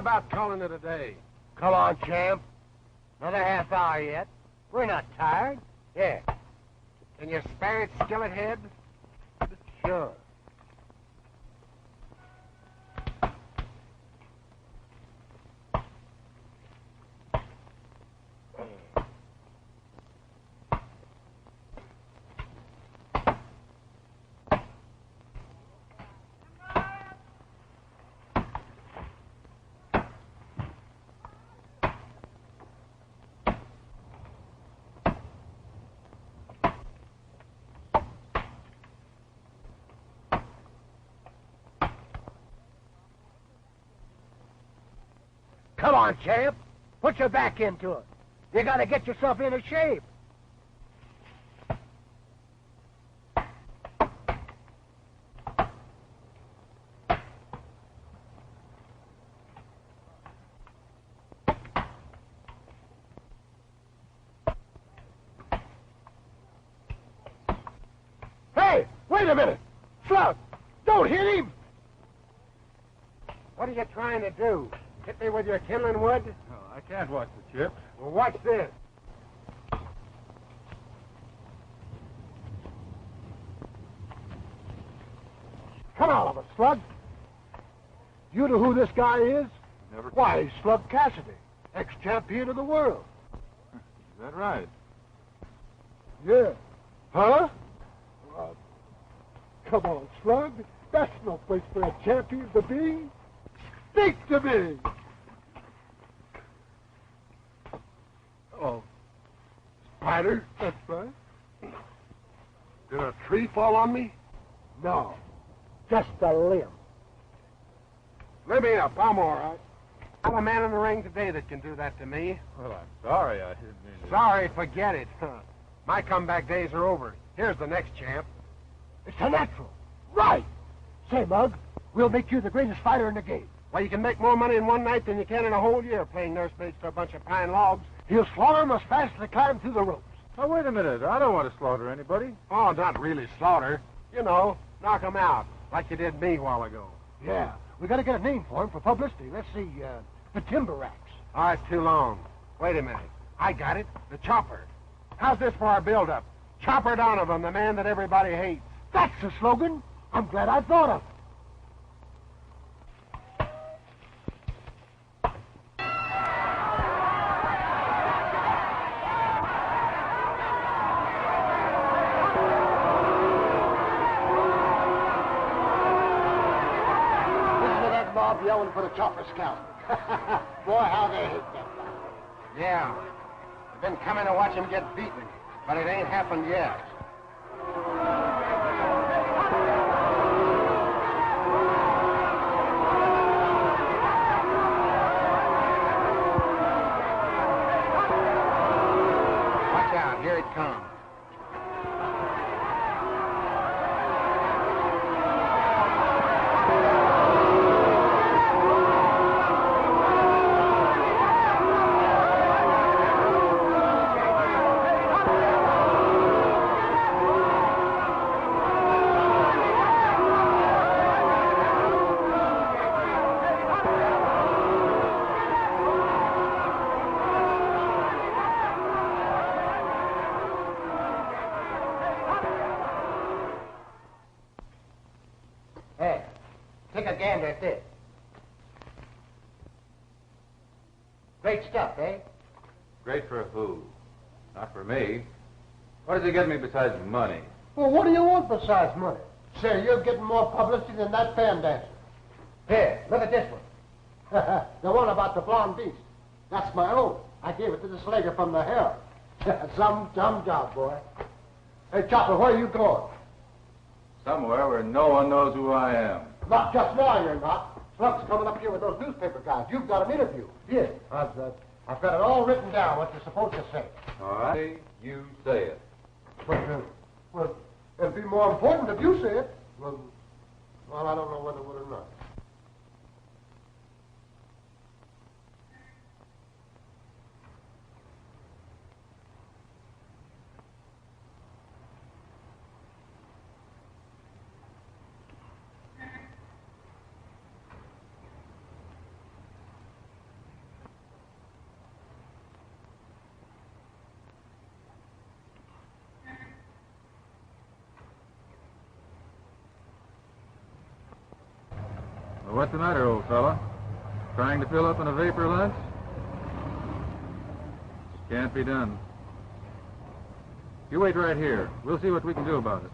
about calling it a day? Come on, champ. Another half hour yet. We're not tired. Yeah. Can you spare it, skillet head? Sure. Come on, champ. Put your back into it. You gotta get yourself into shape. Hey, wait a minute. Slug, don't hit him. What are you trying to do? Hit me with your kindling wood? No, I can't watch the chips. Well, watch this. Come on, of it, Slug. You know who this guy is? Never. Why, he's Slug Cassidy, ex-champion of the world. Is that right? Yeah. Huh? Come on, Slug. That's no place for a champion to be. Speak to me. Oh. Spider? That's right. Did a tree fall on me? No. Just a limb. Let me up. I'm all right. Not a man in the ring today that can do that to me. Well, I'm sorry. I didn't mean to... Sorry, forget it. My comeback days are over. Here's the next champ. It's a natural. Right. Say, Mug, we'll make you the greatest fighter in the game. Well, you can make more money in one night than you can in a whole year playing nursemaids to a bunch of pine logs. He'll slaughter 'em as fast as they climb through the ropes. Oh, wait a minute. I don't want to slaughter anybody. Oh, not really slaughter. You know, knock 'em out, like you did me a while ago. Yeah. We gotta get a name for him for publicity. Let's see, the Timber Racks. Oh, it's too long. Wait a minute. I got it. The Chopper. How's this for our build-up? Chopper Donovan, the man that everybody hates. That's the slogan. I'm glad I thought of it. Yelling for the Chopper Scout. Boy, how they hate that guy. Yeah. I've been coming to watch him get beaten, but it ain't happened yet. Watch out, here it comes. Hey, take a gander at this. Great stuff, eh? Great for who? Not for me. What does he get me besides money? Well, what do you want besides money? Say, you're getting more publicity than that fan dancer. Here, look at this one. The one about the blonde beast. That's my own. I gave it to the Slager from the Herald. Some dumb job, boy. Hey, Chopper, where are you going? Somewhere where no one knows who I am. Not just now, you're not. Slug's coming up here with those newspaper guys. You've got an interview. Here, I've got it all written down, what you're supposed to say. All right, you say it. Well, it'd be more important if you say it. Well, I don't know whether it would or not. Well, what's the matter, old fella? Trying to fill up on a vapor lunch? Can't be done. You wait right here. We'll see what we can do about it.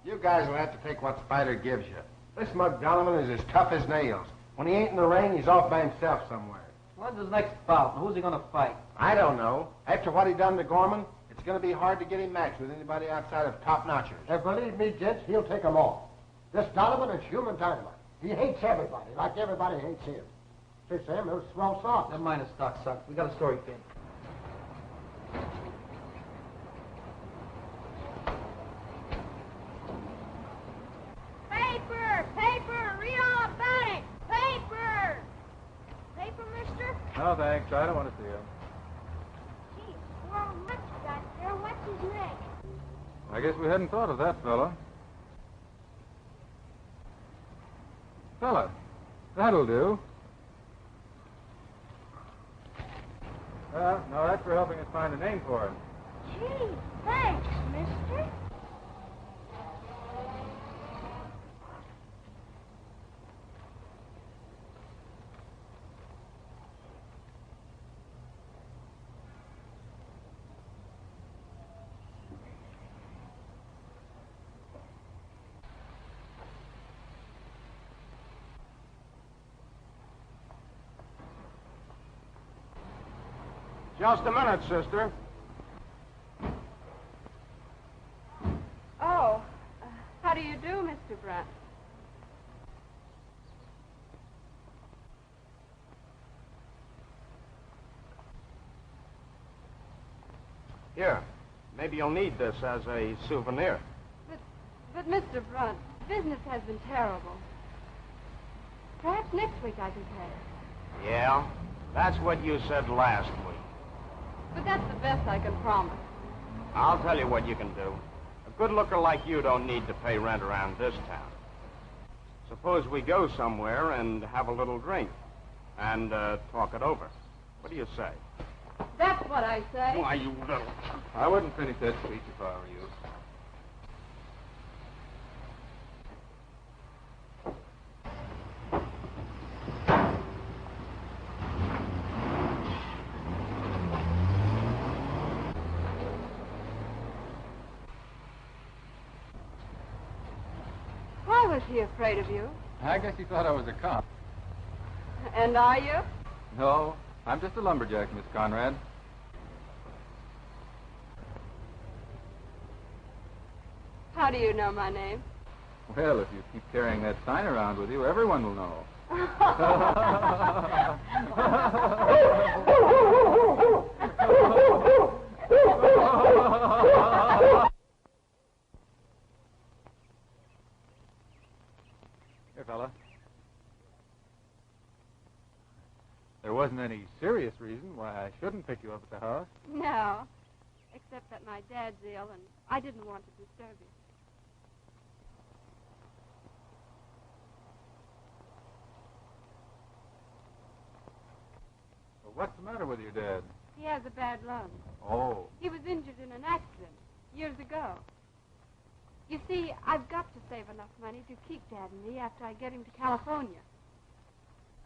You guys will have to take what Spider gives you. This Mug Donovan is as tough as nails. When he ain't in the ring, he's off by himself somewhere. When's his next bout? Who's he going to fight? I don't know. After what he done to Gorman, it's going to be hard to get him matched with anybody outside of top-notchers. And believe me, gents, he'll take 'em all. This Donovan is human dynamite. He hates everybody, like everybody hates him. Say, Sam, those swell socks. Never mind the stock sucks. We got a story, kid. Paper! Paper! Read all about it! Paper! Paper, mister? No, thanks. I don't want to see him. Gee, squirrel much you got there. What's his name? I guess we hadn't thought of that, fella. Fella, that'll do. Well, no, that's for helping us find a name for him. Gee, thanks, mister. Just a minute, sister. Oh, how do you do, Mr. Brunt? Here, maybe you'll need this as a souvenir. But Mr. Brunt, business has been terrible. Perhaps next week I can pay. Yeah? That's what you said last week. But that's the best I can promise. I'll tell you what you can do. A good looker like you don't need to pay rent around this town. Suppose we go somewhere and have a little drink and talk it over. What do you say? That's what I say. Why, you little... I wouldn't finish that speech if I were you. Why was he afraid of you? I guess he thought I was a cop. And are you? No, I'm just a lumberjack, Miss Conrad. How do you know my name? Well, if you keep carrying that sign around with you, everyone will know. Here, fella. There wasn't any serious reason why I shouldn't pick you up at the house. No, except that my dad's ill and I didn't want to disturb you. Well, what's the matter with your dad? He has a bad lung. Oh. He was injured in an accident years ago. You see, I've got to save enough money to keep Dad and me after I get him to California.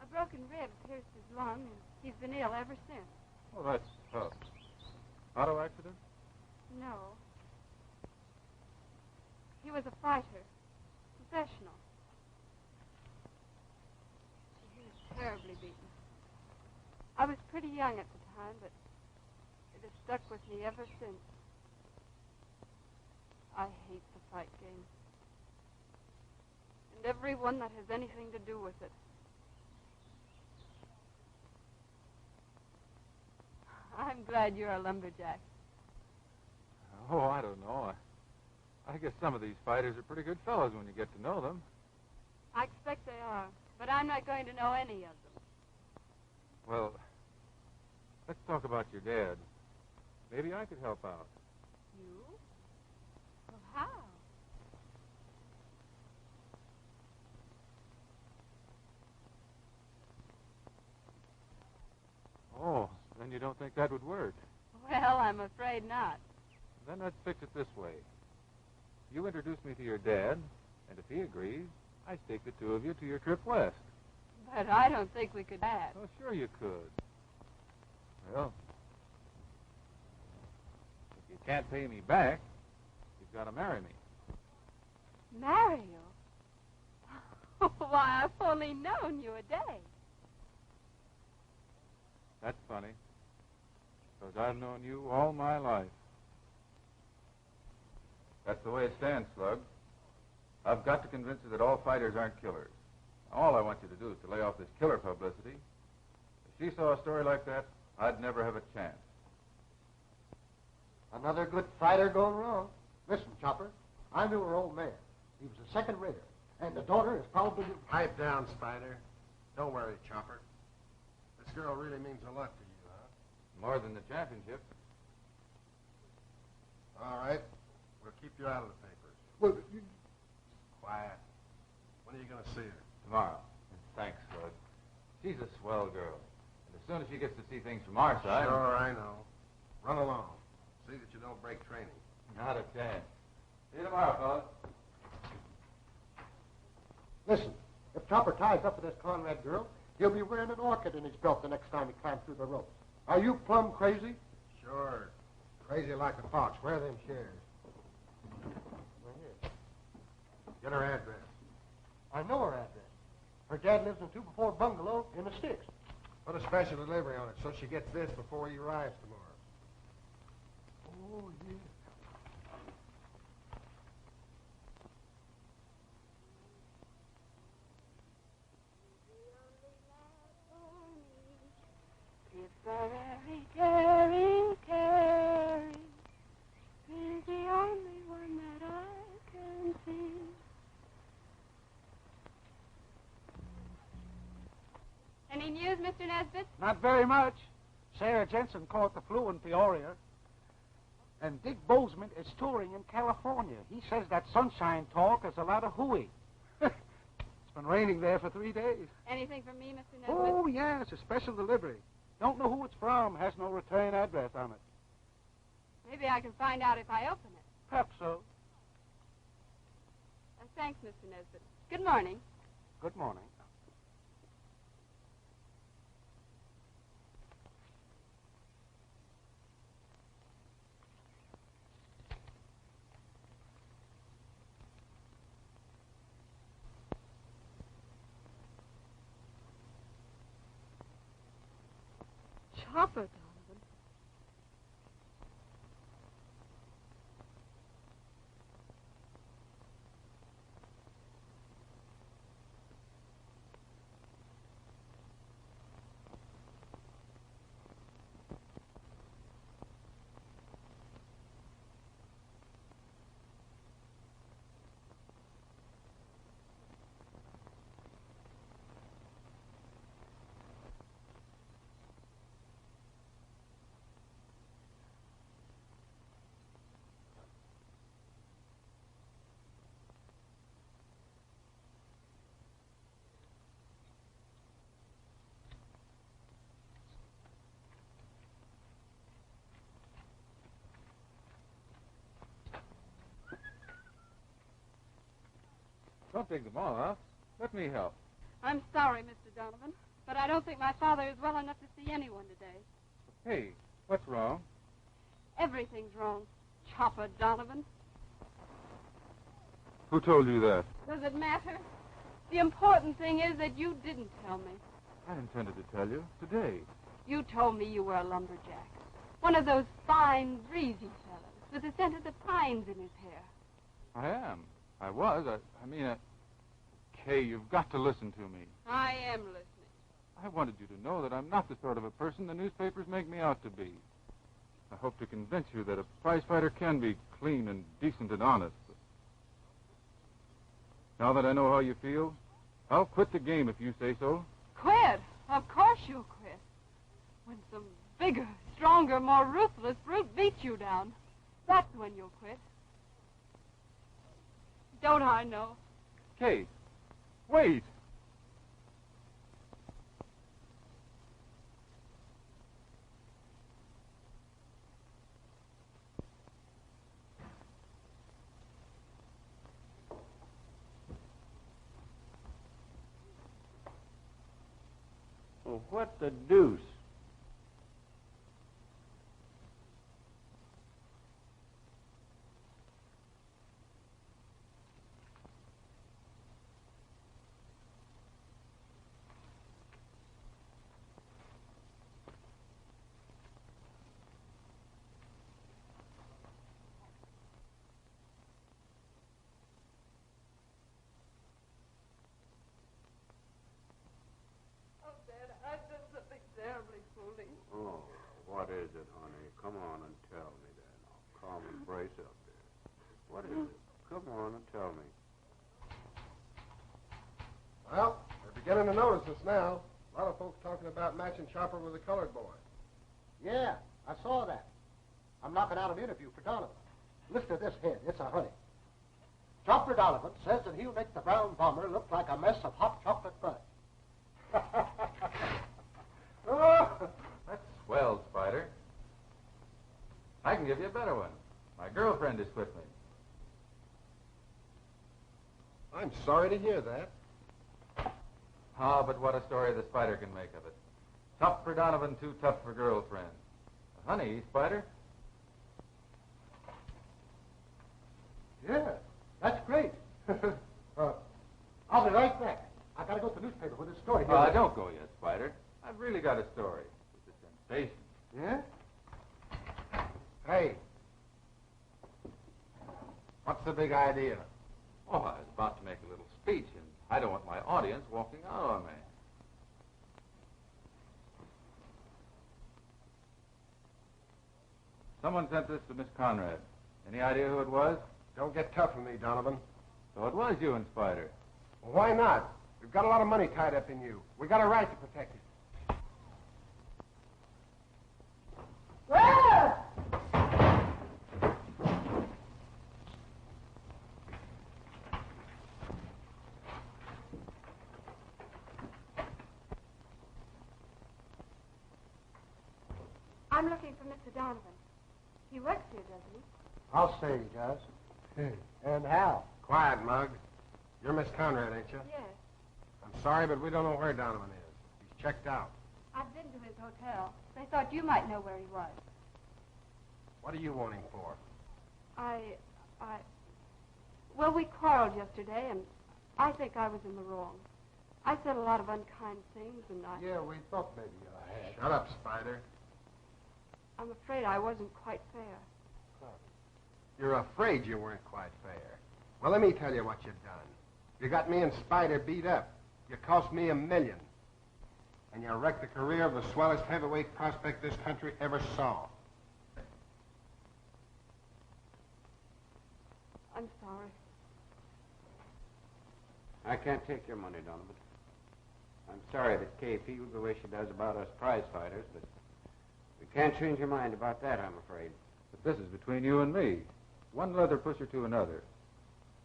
A broken rib pierced his lung, and he's been ill ever since. Oh, that's tough. Auto accident? No. He was a fighter. Professional. He was terribly beaten. I was pretty young at the time, but it has stuck with me ever since. I hate the fight game. And everyone that has anything to do with it. I'm glad you're a lumberjack. Oh, I don't know. I guess some of these fighters are pretty good fellows when you get to know them. I expect they are, but I'm not going to know any of them. Well, let's talk about your dad. Maybe I could help out. You? Well, how? Oh, then you don't think that would work. Well, I'm afraid not. Then let's fix it this way. You introduce me to your dad, and if he agrees, I take the two of you to your trip west. But I don't think we could do that. Oh, sure you could. Well, if you can't pay me back, you've got to marry me. Marry you? Why, I've only known you a day. That's funny, because I've known you all my life. That's the way it stands, Slug. I've got to convince her that all fighters aren't killers. All I want you to do is to lay off this killer publicity. If she saw a story like that, I'd never have a chance. Another good fighter going wrong. Listen, Chopper, I knew her old man. He was a second rater, and the daughter is probably... Pipe down, Spider. Don't worry, Chopper. This girl really means a lot to you, huh? More than the championship. All right. We'll keep you out of the papers. Well, Quiet. When are you going to see her? Tomorrow. Thanks, Slug. She's a swell girl. And as soon as she gets to see things from our side... Sure, I know. Run along. See that you don't break training. Not a chance. See you tomorrow, fellas. listen, if Chopper ties up with this Conrad girl, he'll be wearing an orchid in his belt the next time he climbs through the ropes. Are you plumb crazy? Sure. Crazy like a fox. Where are them shares? Right here. Get her address. I know her address. Her dad lives in 244 Bungalow in the sticks. Put a special delivery on it so she gets this before he arrives tomorrow. Oh, yeah. If a very daring Carrie is the only one that I can see. Any news, Mr. Nesbitt? Not very much. Sarah Jensen caught the flu in Peoria. And Dick Bozeman is touring in California. He says that sunshine talk is a lot of hooey. It's been raining there for 3 days. Anything for me, Mr. Nesbitt? Oh, yeah, it's a special delivery. Don't know who it's from, has no return address on it. Maybe I can find out if I open it. Perhaps so. Thanks, Mr. Nesbitt. Good morning. Good morning. Chopper, Donovan. Don't take them all off. Let me help. I'm sorry, Mr. Donovan, but I don't think my father is well enough to see anyone today. Hey, what's wrong? Everything's wrong, Chopper Donovan. Who told you that? Does it matter? The important thing is that you didn't tell me. I intended to tell you today. You told me you were a lumberjack. One of those fine, breezy fellows with the scent of the pines in his hair. I am. I was. Kay, you've got to listen to me. I am listening. I wanted you to know that I'm not the sort of a person the newspapers make me out to be. I hope to convince you that a prize fighter can be clean and decent and honest. Now that I know how you feel, I'll quit the game if you say so. Quit? Of course you'll quit. When some bigger, stronger, more ruthless brute beats you down, that's when you'll quit. Don't I know? Kate, wait. Well, what the deuce? Oh, what is it, honey? Come on and tell me then. I'll calm and brace up there. What is it? Come on and tell me. Well, they're beginning to notice us now. A lot of folks talking about matching Chopper with a colored boy. Yeah, I saw that. I'm knocking out an interview for Donovan. Listen to this head. It's a honey. Chopper Donovan says that he'll make the brown bomber look like a mess of hot chocolate fudge. Oh, that's swell, Spider. I can give you a better one. My girlfriend is with me. I'm sorry to hear that. Ah, but what a story the Spider can make of it. Tough for Donovan, too tough for girlfriend. Honey, Spider? Yeah, that's great. I'll be right back. I gotta go to the newspaper with this story here. Don't go yet, Spider. I've really got a story. It's a sensation. Yeah? Hey. What's the big idea? Oh, I was about to make a little speech, and I don't want my audience walking out on me. Someone sent this to Miss Conrad. Any idea who it was? Don't get tough with me, Donovan. So it was you and Spider. Well, why not? We've got a lot of money tied up in you. We got a right to protect it. I'm looking for Mr. Donovan. He works here, doesn't he? I'll say he does. And how? Quiet, Mug. You're Miss Conrad, ain't you? Yes. I'm sorry, but we don't know where Donovan is. He's checked out. I've been to his hotel. They thought you might know where he was. What are you wanting for? Well, we quarreled yesterday, and I think I was in the wrong. I said a lot of unkind things, and Yeah, we thought maybe you had. Shut up, Spider. I'm afraid I wasn't quite fair. You're afraid you weren't quite fair. Well, let me tell you what you've done. You got me and Spider beat up. You cost me $1 million. And you wrecked the career of the swellest heavyweight prospect this country ever saw. I'm sorry. I can't take your money, Donovan. I'm sorry that Kay feels the way she does about us prize fighters, but we can't change your mind about that, I'm afraid. But this is between you and me. One leather pusher to another.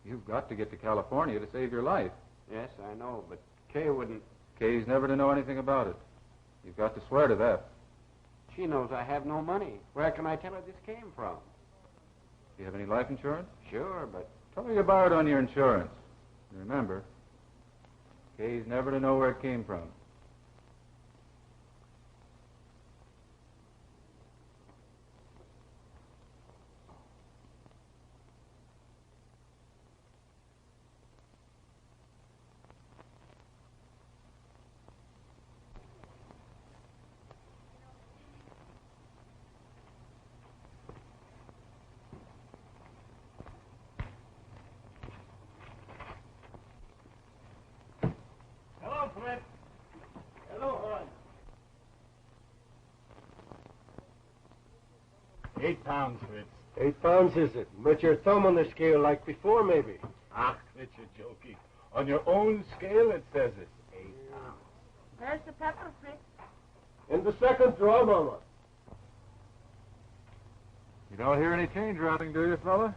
You've got to get to California to save your life. Yes, I know, but Kay wouldn't... Kay's never to know anything about it. You've got to swear to that. She knows I have no money. Where can I tell her this came from? Do you have any life insurance? Sure, but... Tell her you borrowed on your insurance. And remember, Kay's never to know where it came from. Hello, Flint. Hello, hon. 8 pounds, Fritz. 8 pounds, is it? Put your thumb on the scale like before, maybe. Ah, Fritz, you're joking. On your own scale, it says it's 8 pounds. Where's the pepper, Fritz? In the second drawer, Mama. You don't hear any change rapping, do you, fella?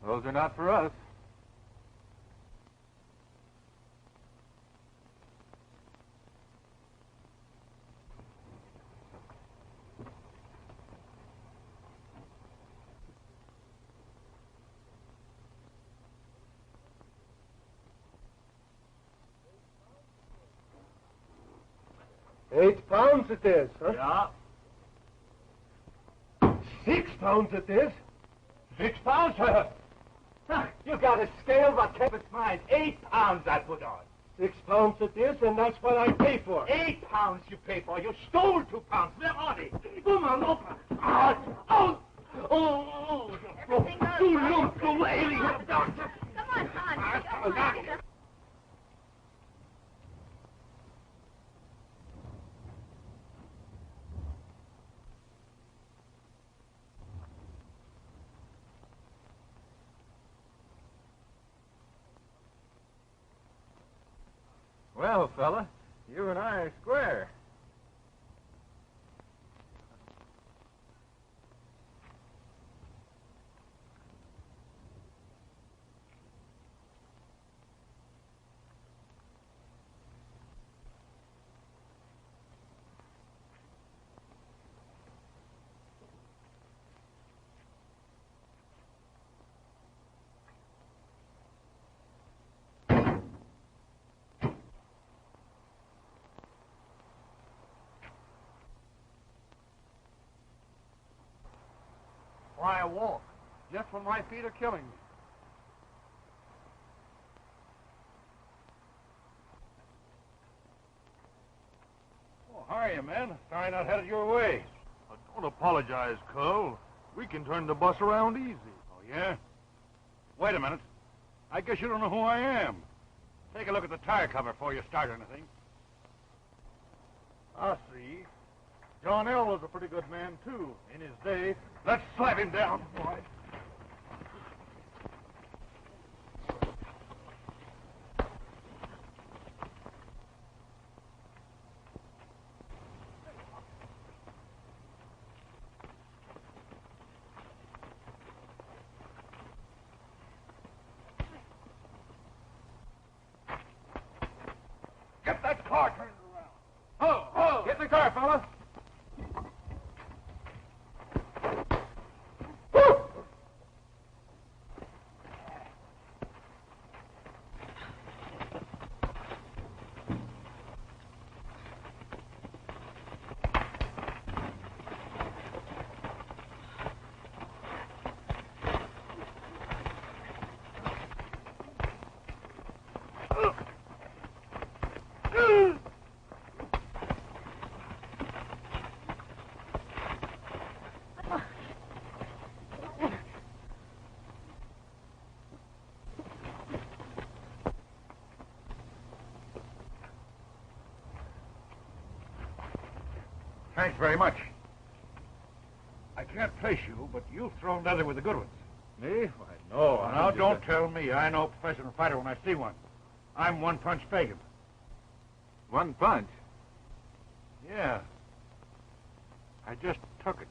Those are not for us. 8 pounds it is, huh? Yeah. 6 pounds it is. 6 pounds, huh? You got a scale, but keep it mind. 8 pounds I put on. 6 pounds it is, and that's what I pay for. 8 pounds you pay for. You stole 2 pounds. Where are they? Come on, open. Oh, Everything goes you fine. lump, you alien. Come on, Tom. Well, fella, you and I are square. Why I walk? Just when my feet are killing me. Oh, how are you, man? Sorry not headed your way. Don't apologize, Cole. We can turn the bus around easy. Oh, yeah? Wait a minute. I guess you don't know who I am. Take a look at the tire cover before you start anything. I see. John L. was a pretty good man, too, in his day. Let's slap him down, boy. Get that car turned around. Oh! Get in the car, fella. Thanks very much. I can't place you, but you've thrown leather with the good ones. Me? Why, no. Now, don't tell me. I know a professional fighter when I see one. I'm One Punch Fagan. One punch? Yeah. I just took it.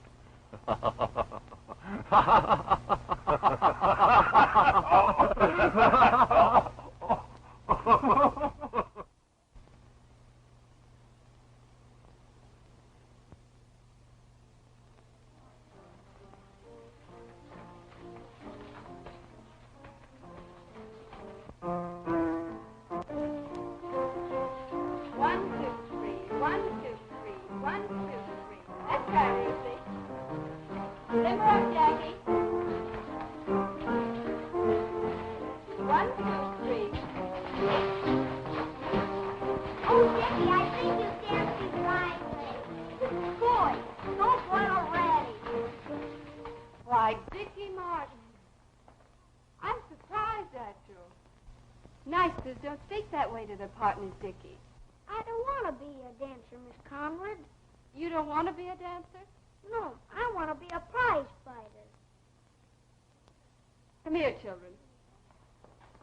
Don't speak that way to the partners, Dickie. I don't want to be a dancer, Miss Conrad. You don't want to be a dancer? No, I want to be a prize fighter. Come here, children.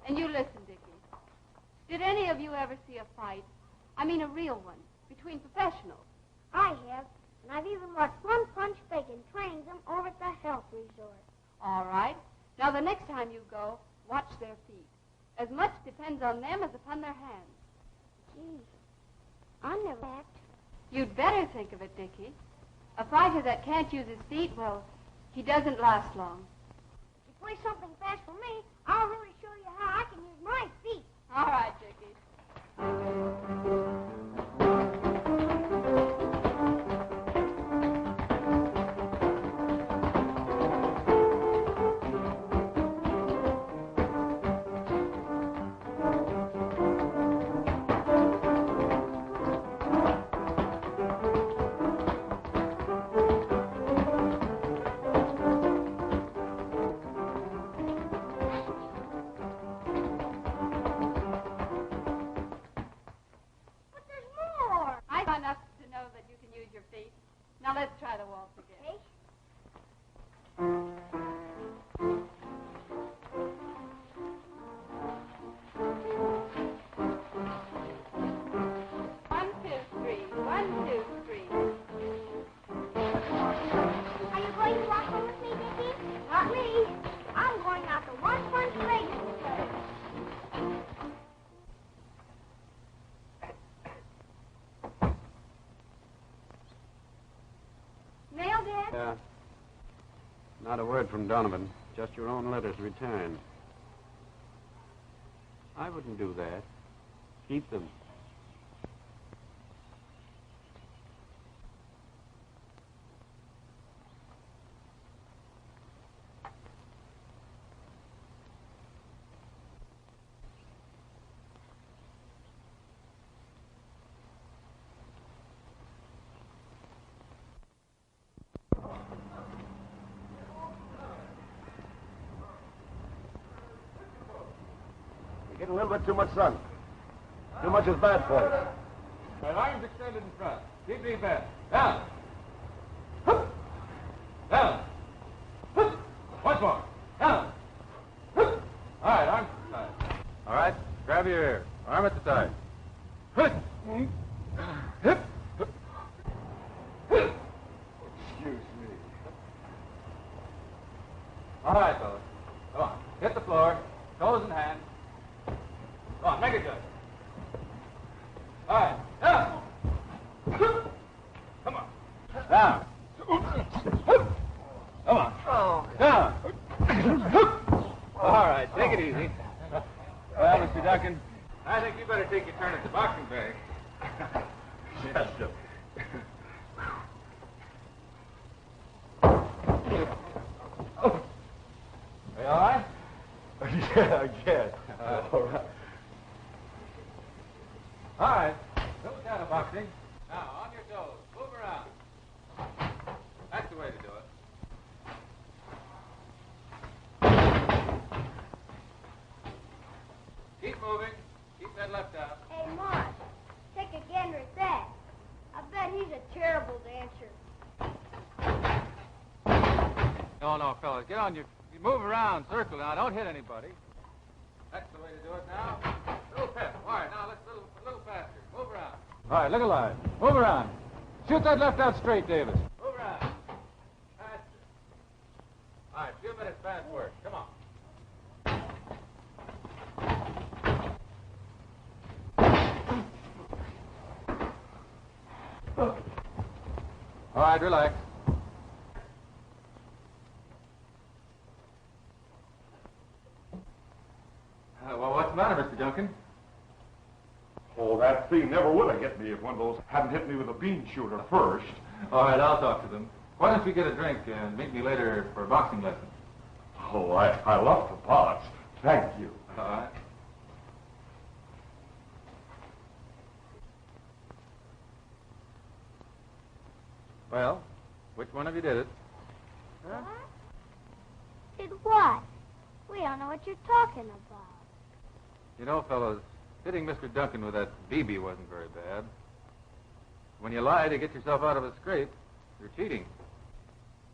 And you listen, Dickie. Did any of you ever see a fight? I mean a real one, between professionals? I have, and I've even watched One Punch Fagan train them over at the health resort. All right. Now, the next time you go, watch their feet. As much depends on them as upon their hands. Gee, I never act. You'd better think of it, Dickie. A fighter that can't use his feet, well, he doesn't last long. If you play something fast for me, I'll really show you how I can use my feet. All right, Dickie. word from Donovan. Just your own letters returned. I wouldn't do that. Keep them. You're getting a little bit too much sun. Too much is bad for you. My arms extended in front. Keep me back. Down. Hup. Down. Hup. Once more. Down. Hup. All right, arms to the side. All right, grab your ear. Arm at the side. Hup. Hip. Excuse me. All right, fellas. Come on. Hit the floor. Toes in hand. Come on, make it good. All right, down. Come on. Down. Come on. Down. All right, take it easy. Well, Mr. Duncan, I think you better take your turn at the boxing bag. Yes, sir. Are you all right? Yeah, I guess. All right. All right. Little kind of boxing. Now, on your toes. Move around. That's the way to do it. Keep moving. Keep that left out. Hey, Mark, take a gander at that. I bet he's a terrible dancer. No, fellas. Get on your... You move around, circle now. Don't hit anybody. That's the way to do it now. A little pep. All right, now let's a little faster. Move around. All right, look alive. Move around. Shoot that left out straight, Davis. Move around. Faster. All right, 2 minutes fast work. Come on. All right, relax. Well, what's the matter, Mr. Duncan? Oh, that thing never would have hit me if one of those hadn't hit me with a bean shooter first. All right, I'll talk to them. Why don't you get a drink and meet me later for a boxing lesson? Oh, I love to box. Thank you. All right. Well, which one of you did it? Huh? Did what? We don't know what you're talking about. You know, fellows, hitting Mr. Duncan with that BB wasn't very bad. When you lie to get yourself out of a scrape, you're cheating.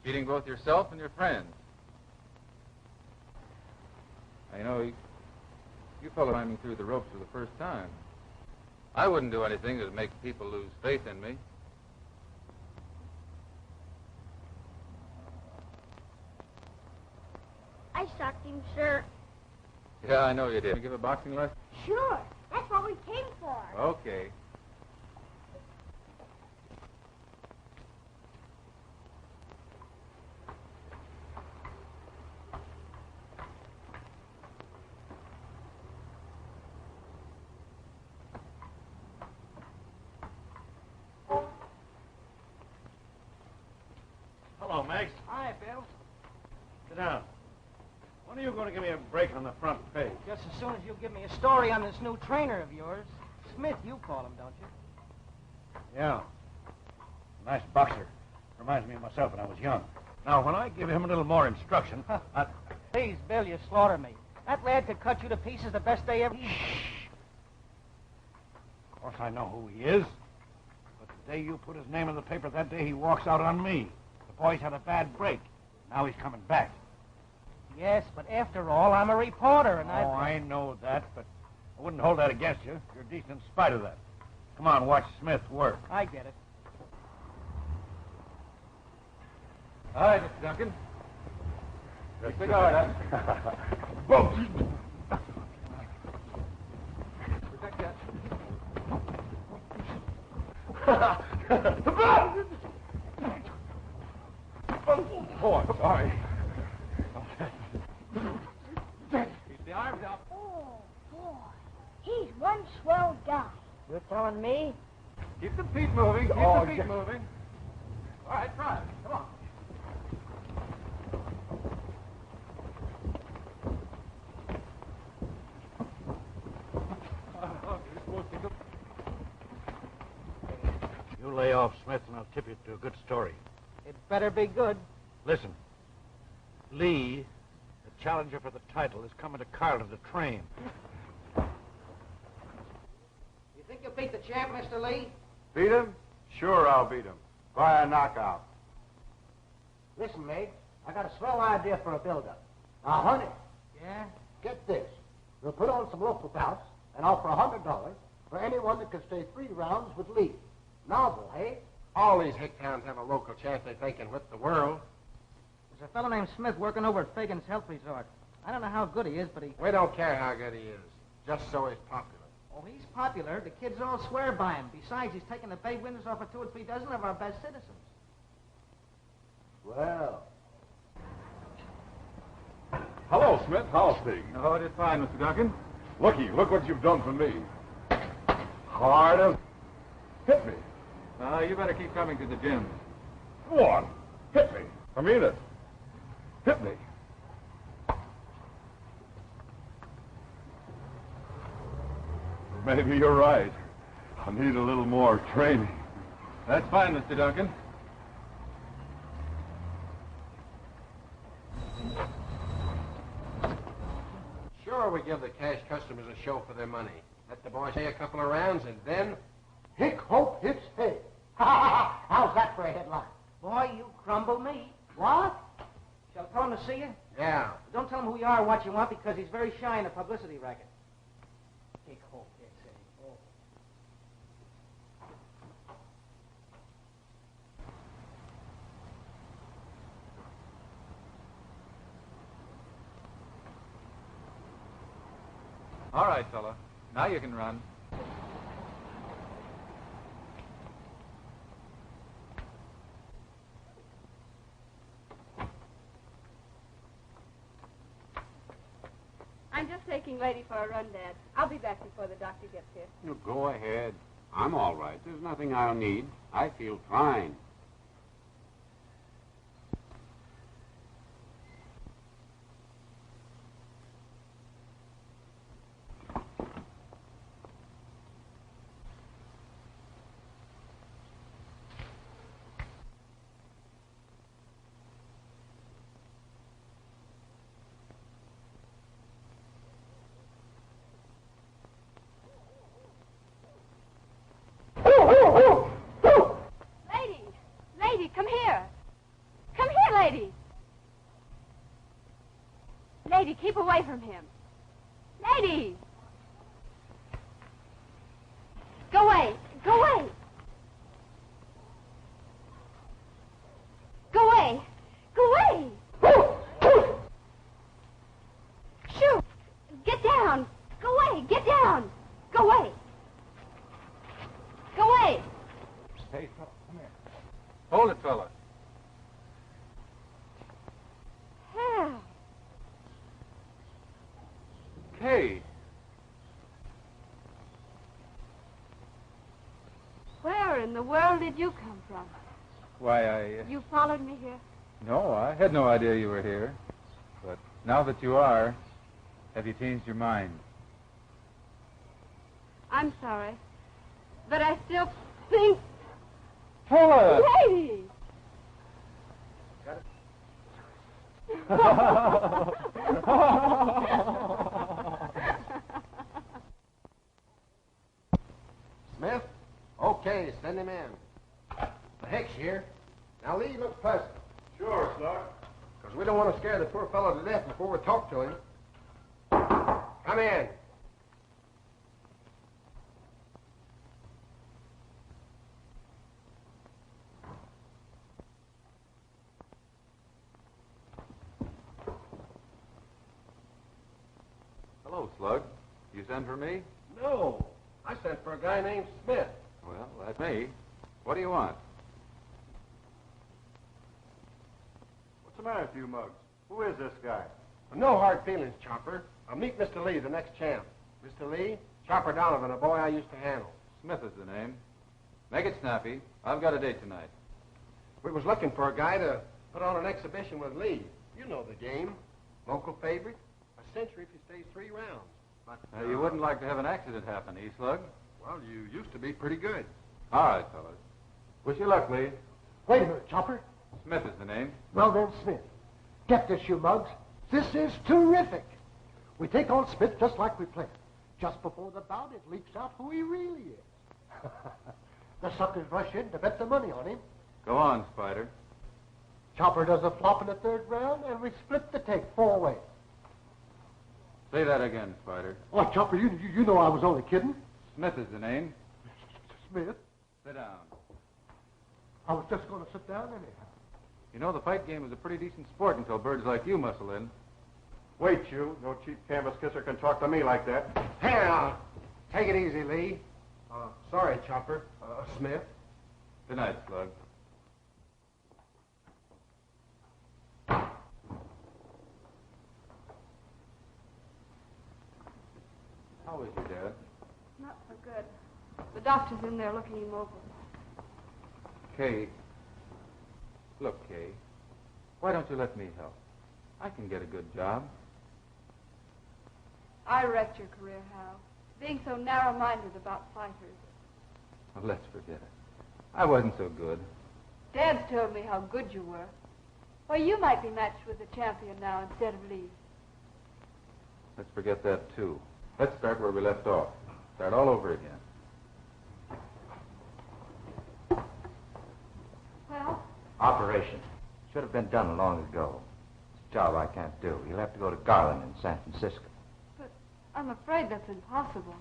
Cheating both yourself and your friends. I know you fellows climbing through the ropes for the first time. I wouldn't do anything that would make people lose faith in me. I socked him, sir. Yeah, I know you did. You give a boxing lesson? Sure. That's what we came for. Okay. Hello, Max. Hi, Bill. Sit down. When are you going to give me a break on the front page? Just as soon as you give me a story on this new trainer of yours. Smith, you call him, don't you? Yeah. Nice boxer. Reminds me of myself when I was young. Now, when I give him a little more instruction, Please, Bill, you slaughter me. That lad could cut you to pieces the best day ever... Of course I know who he is. But the day you put his name in the paper, that day he walks out on me. The boy's had a bad break. Now he's coming back. Yes, but after all, I'm a reporter, and I know that, but I wouldn't hold that against you. You're decent in spite of that. Come on, watch Smith work. I get it. All right, Mr. Duncan. Keep the guard up. Protect that. Oh, I'm sorry. Oh, boy. He's one swell guy. You're telling me? Keep the feet moving. Keep Oh, the feet moving. All right, try it. Come on. You lay off, Smith, and I'll tip you to a good story. It better be good. Listen. Lee, the challenger for the title, is coming to Carlton to train. You think you'll beat the champ, Mr. Lee? Beat him? Sure, I'll beat him. By a knockout. Listen, mate, I got a swell idea for a build-up. Now, honey, Yeah? get this. We'll put on some local bouts and offer $100 for anyone that can stay 3 rounds with Lee. Novel, hey? All these hick towns have a local champ they think can whip the world. There's a fellow named Smith working over at Fagan's Health Resort. I don't know how good he is, but he... We don't care how good he is, just so he's popular. Oh, he's popular. The kids all swear by him. Besides, he's taking the bay windows off of 2 or 3 dozen of our best citizens. Well, Hello, Smith. How's things? Oh, it is fine, Mr. Duncan. Looky, look what you've done for me. Hard as... Hit me. You better keep coming to the gym. Go on. Hit me. I mean it. Hit me. Maybe you're right. I need a little more training. That's fine, Mr. Duncan. Sure, we give the cash customers a show for their money. Let the boys play a couple of rounds, and then... Hick Hope hits hay. Ha ha ha! How's that for a headline? Boy, you crumble me. What? Shall I tell him to see you? Yeah. Don't tell him who you are or what you want, because he's very shy in a publicity racket. Take hope, yes, Eddie. Oh. All right, fella. Now you can run. I'm just taking Lady for a run, Dad. I'll be back before the doctor gets here. You go ahead. I'm all right. There's nothing I'll need. I feel fine. Lady! Lady, come here! Come here, lady! Lady, keep away from him. Lady! Go away! Go away! Go away! Go away! Shoot! Get down! Go away! Get down! Go away! Go away! Hey, fella, come here. Hold it, fella. Hell. Kay. Where in the world did you come from? Why, You followed me here? No, I had no idea you were here. But now that you are, have you changed your mind? I'm sorry. But I still think... Fella! Lady! Smith? Okay, send him in. The Hicks here. Now, Lee looks pleasant. Sure, Slug. Because we don't want to scare the poor fellow to death before we talk to him. Come in. Hello, Slug. You sent for me? No, I sent for a guy named Smith. Well, that's me. What do you want? What's the matter with you mugs? Who is this guy? No hard feelings, Chopper. I'll meet Mr. Lee, the next champ. Mr. Lee, Chopper Donovan, a boy I used to handle. Smith is the name. Make it snappy. I've got a date tonight. We was looking for a guy to put on an exhibition with Lee. You know the game. Local favorite. A century if he stays 3 rounds. But You wouldn't like to have an accident happen, Slug? Well, you used to be pretty good. All right, fellas. Wish you luck, Lee. Wait a minute, Chopper. Smith is the name. Well then, Smith. Get this, you mugs. This is terrific. We take on Smith just like we planned. Just before the bout, it leaks out who he really is. The suckers rush in to bet the money on him. Go on, Spider. Chopper does a flop in the 3rd round, and we split the take 4 ways. Say that again, Spider. Oh, Chopper, you know I was only kidding. Smith is the name. Smith? Sit down. I was just going to sit down anyhow. You know, the fight game is a pretty decent sport until birds like you muscle in. Wait, you. No cheap canvas kisser can talk to me like that. Hey, now. Take it easy, Lee. Sorry, Chopper. Smith. Good night, Slug. How is your dad? Not so good. The doctor's in there looking him over. Kay. Look, Kay. Why don't you let me help? I can get a good job. I wrecked your career, Hal. Being so narrow-minded about fighters. Well, let's forget it. I wasn't so good. Dad's told me how good you were. Well, you might be matched with the champion now instead of Lee. Let's forget that, too. Let's start where we left off. Start all over again. Well? Operation. Should have been done long ago. It's a job I can't do. You'll have to go to Garland in San Francisco. But I'm afraid that's impossible.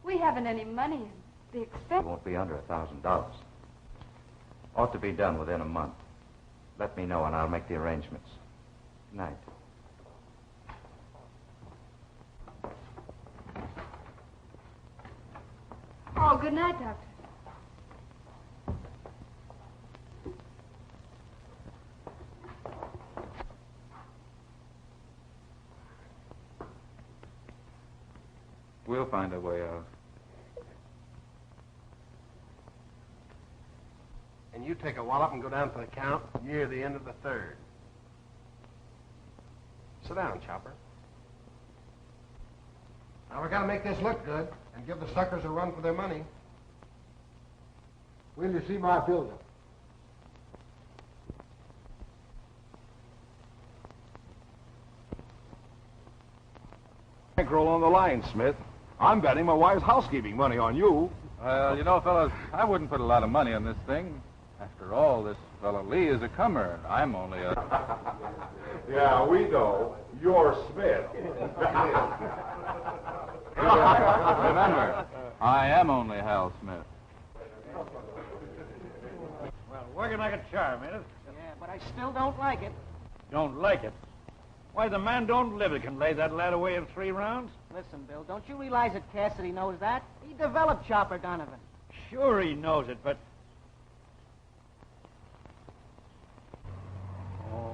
We haven't any money, and the It expense... won't be under $1,000. Ought to be done within a month. Let me know and I'll make the arrangements. Good night. Oh, good night, Doctor. We'll find a way out. And you take a wallop and go down for the count near the end of the 3rd. Sit down, Chopper. Now, we got to make this look good and give the suckers a run for their money. Will you see my building? Bankroll on the line, Smith. I'm betting my wife's housekeeping money on you. Well, you know, fellas, I wouldn't put a lot of money on this thing. After all, this fellow Lee is a comer. I'm only a... Yeah, we know. You're Smith. Remember, I am only Hal Smith. Well, working like a charm, ain't it? Yeah, but I still don't like it. Don't like it? Why, the man don't live it can lay that lad away in 3 rounds. Listen, Bill, don't you realize that Cassidy knows that? He developed Chopper Donovan. Sure he knows it, but... Oh.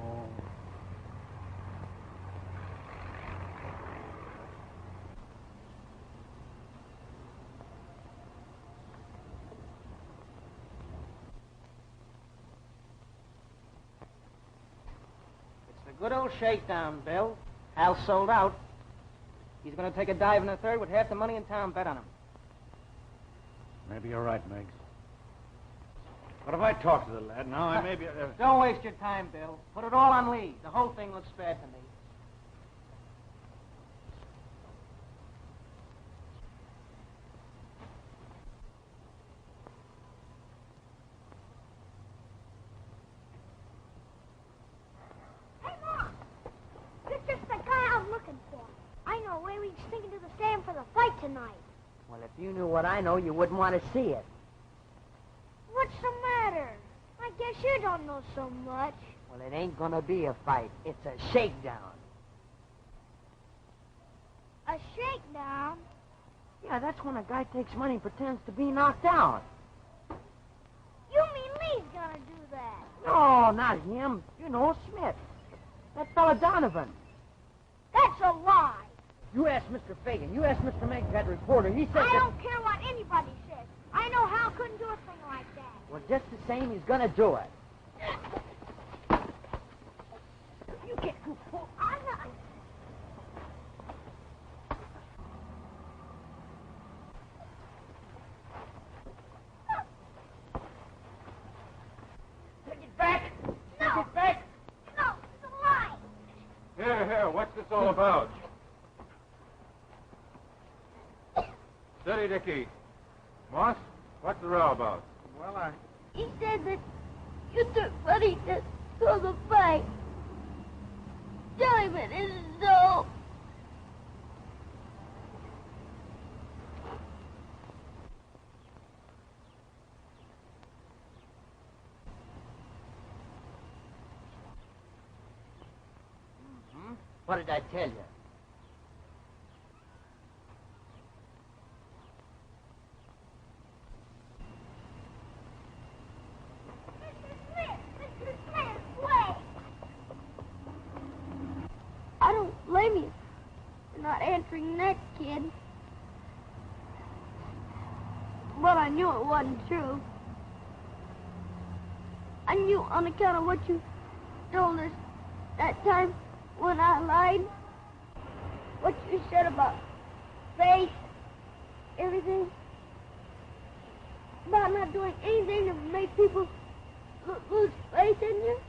It's the good old shakedown, Bill. Hal's sold out. He's going to take a dive in the 3rd with half the money in town bet on him. Maybe you're right, Meigs. But if I talk to the lad now, I may be... Don't waste your time, Bill. Put it all on Lee. The whole thing looks bad to me. Hey, Mom! You're just the guy I was looking for. I know a way we can sneak into the stand for the fight tonight. Well, if you knew what I know, you wouldn't want to see it. What's the matter? I guess you don't know so much. Well, it ain't going to be a fight. It's a shakedown. A shakedown? Yeah, that's when a guy takes money and pretends to be knocked out. You mean Lee's gonna do that? No, not him. You know, Smith. That fella Donovan. That's a lie. You ask Mr. Fagan. You ask Mr. Meg, that reporter. He said I that... don't care what anybody says. I know Hal couldn't do a thing like that. Well, just the same, he's gonna do it. You get... I'm not... Take it back! No. Take it back! No, it's a lie. Here, what's this all about? Steady, Dickie. Moss, what's the row about? Well, He said that you took money to go the fight. Tell him it isn't so. What did I tell you? Mr. Smith, wait. I don't blame you for not answering that kid. But I knew it wasn't true. I knew on account of what you told us that time when I lied. What you said about faith, everything. About not doing anything to make people lose faith in you.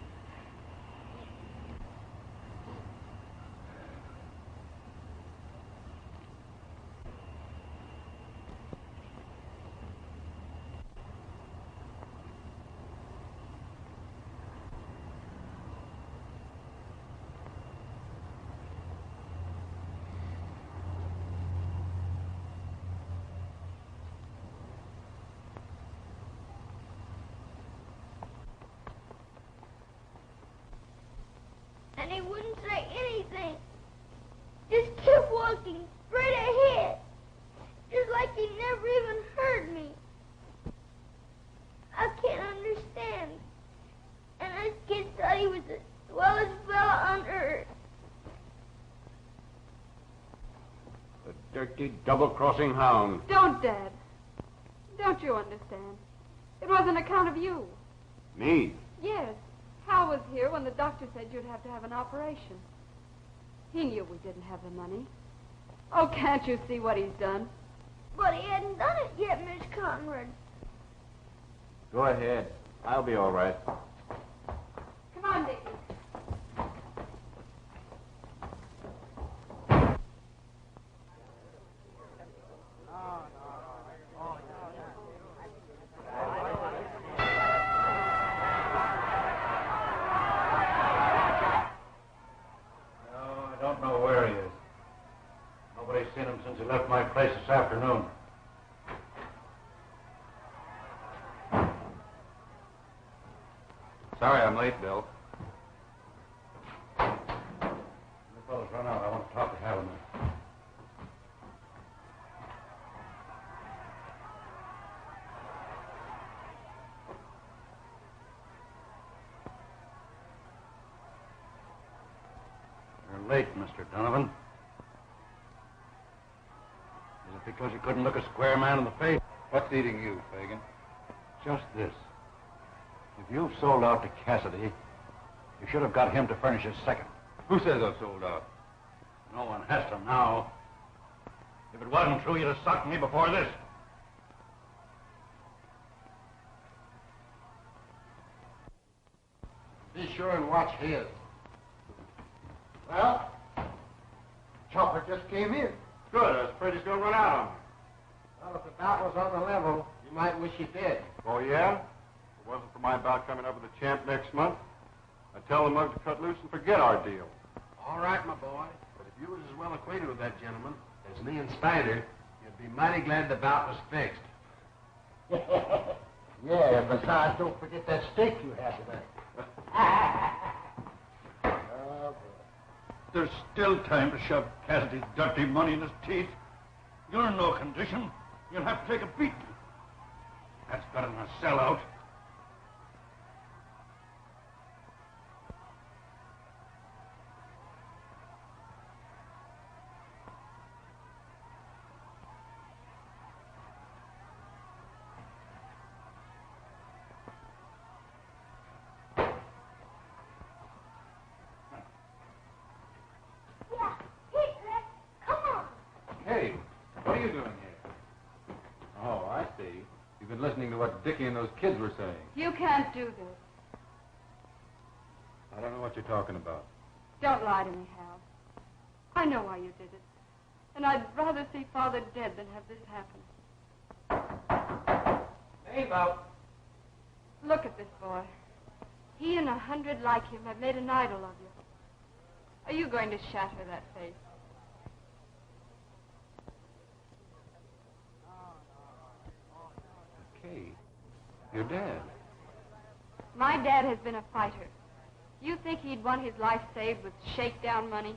And he wouldn't say anything. Just kept walking straight ahead. Just like he never even heard me. I can't understand. And this kid thought he was the swellest fella on earth. The dirty, double-crossing hound. Don't, Dad. Don't you understand? It was on account of you. Me? Yes. Hal was here when the doctor said you'd have to have an operation. He knew we didn't have the money. Oh, can't you see what he's done? But he hadn't done it yet, Miss Conrad. Go ahead. I'll be all right. Come on, Dickie. Seen him since he left my place this afternoon. Sorry I'm late, Bill. You fellas run out. I want to talk to Hal a minute. You're late, Mr. Donovan. Is it because you couldn't look a square man in the face? What's eating you, Fagan? Just this. If you've sold out to Cassidy, you should have got him to furnish his second. Who says I've sold out? No one has to now. If it wasn't true, you'd have socked me before this. Be sure and watch his. Well, Chopper just came in. Good. I was afraid he's going to run out on me. Well, if the bout was on the level, you might wish he did. Oh, yeah? If it wasn't for my bout coming up with the champ next month, I'd tell the mug to cut loose and forget our deal. All right, my boy. But if you was as well acquainted with that gentleman as me and Spider, you'd be mighty glad the bout was fixed. Yeah, besides, don't forget that steak you had tonight. Oh, boy. There's still time to shove Cassidy's dirty money in his teeth. You're in no condition. You'll have to take a beating. That's better than a sellout. you doing here? Oh, I see. You've been listening to what Dickie and those kids were saying. You can't do this. I don't know what you're talking about. Don't lie to me, Hal. I know why you did it. And I'd rather see Father dead than have this happen. Hey, Bo. Look at this boy. He and 100 like him have made an idol of you. Are you going to shatter that faith? Kay, your dad. My dad has been a fighter. You think he'd want his life saved with shakedown money?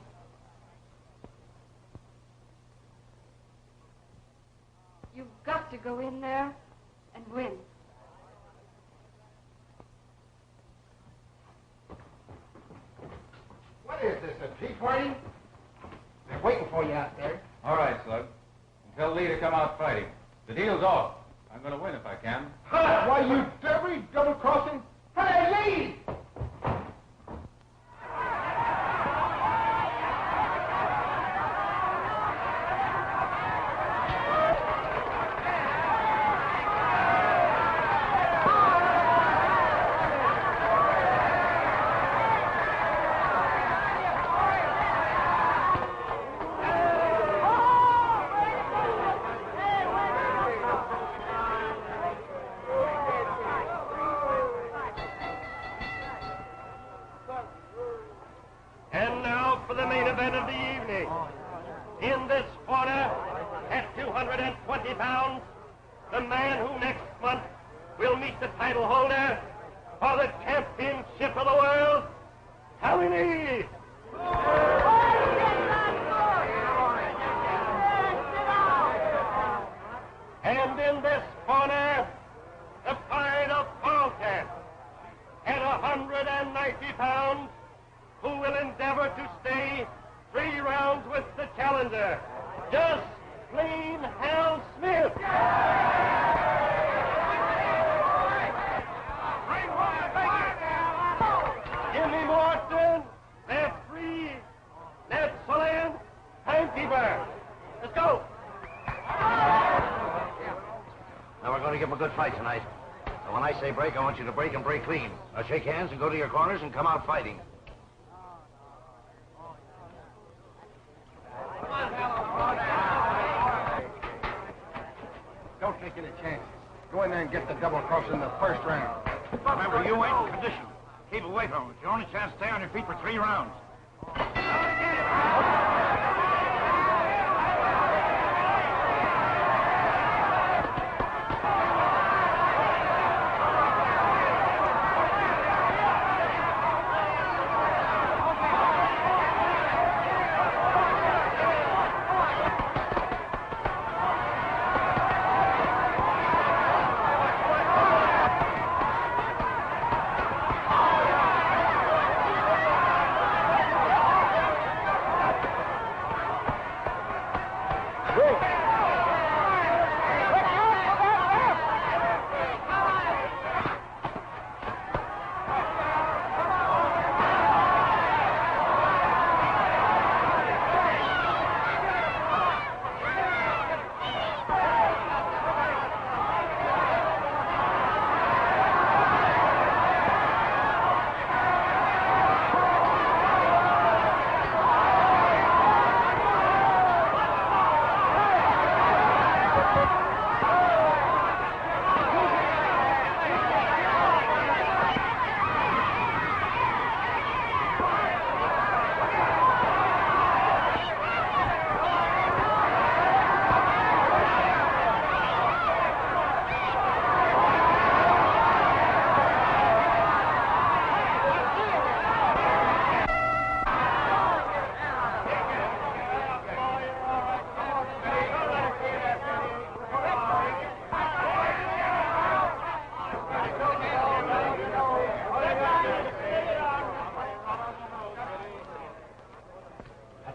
You've got to go in there and win. What is this, a tea party? They're waiting for you out there. All right, Slug. Tell Lee to come out fighting. The deal's off. I'm going to win if I can. Ha! Why, you every double-crossing? Hey, Lee! And now for the main event of the evening. In this corner, at 220 pounds, the man who next month will meet the title holder for the championship of the world, Tommy Lee. And in this corner, the pride of Carlton, at 190 pounds, who will endeavor to stay 3 rounds with the challenger, just plain Hal Smith. Jimmy Morton, referee, Ned Sullivan, timekeeper. Let's go. Now we're going to give them a good fight tonight. So when I say break, I want you to break and break clean. Now shake hands and go to your corners and come out fighting. Don't take any chances. Go in there and get the double cross in the first round. Remember, you ain't in condition. Keep away from him. It's your only chance to stay on your feet for 3 rounds.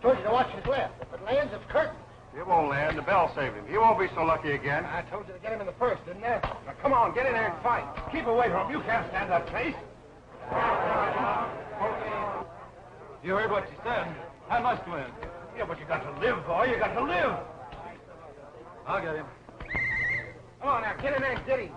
Told you to watch his left. If it lands, it's curtain. It won't land. The bell saved him. He won't be so lucky again. I told you to get him in the first, didn't I? Now, come on, get in there and fight. Keep away from him. You can't stand that pace. You heard what she said. I must win. Yeah, but you got to live, boy. You got to live. I'll get him. Come on now, get in there and get him.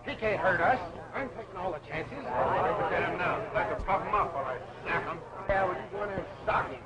He can't hurt us. I'm taking all the chances. Get him now. I'd like to pop him up while I snap him. Yeah, well, you go in there and sock him.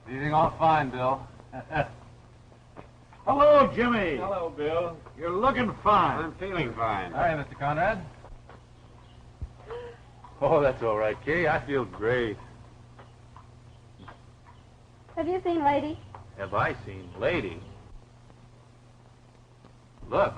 Eating all fine, Bill. Hello, Jimmy. Hello, Bill. You're looking fine. I'm feeling fine. Hi, Mr. Conrad. Oh, that's all right, Kay. I feel great. Have you seen Lady? Have I seen Lady? Look.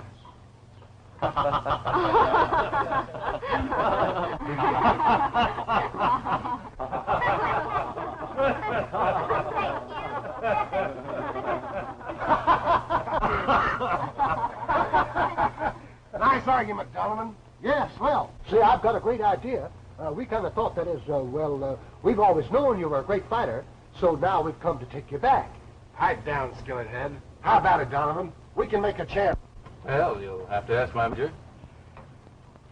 Nice argument, gentlemen. Yes, well, see, I've got a great idea. We kind of thought that is, we've always known you were a great fighter, so now we've come to take you back. Pipe down, skillet head. How about it, Donovan? We can make a champ. Well, you'll have to ask my manager.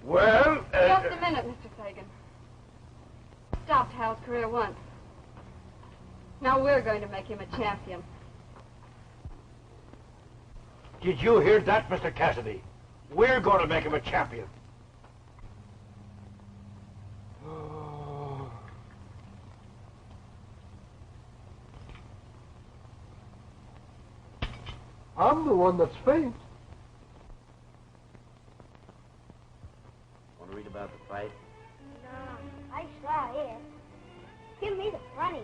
Well, Just a minute, Mr. Fagan. Stopped Hal's career once. Now we're going to make him a champion. Did you hear that, Mr. Cassidy? We're going to make him a champion. I'm the one that's faint. Want to read about the fight? No, I saw it. Give me the funny.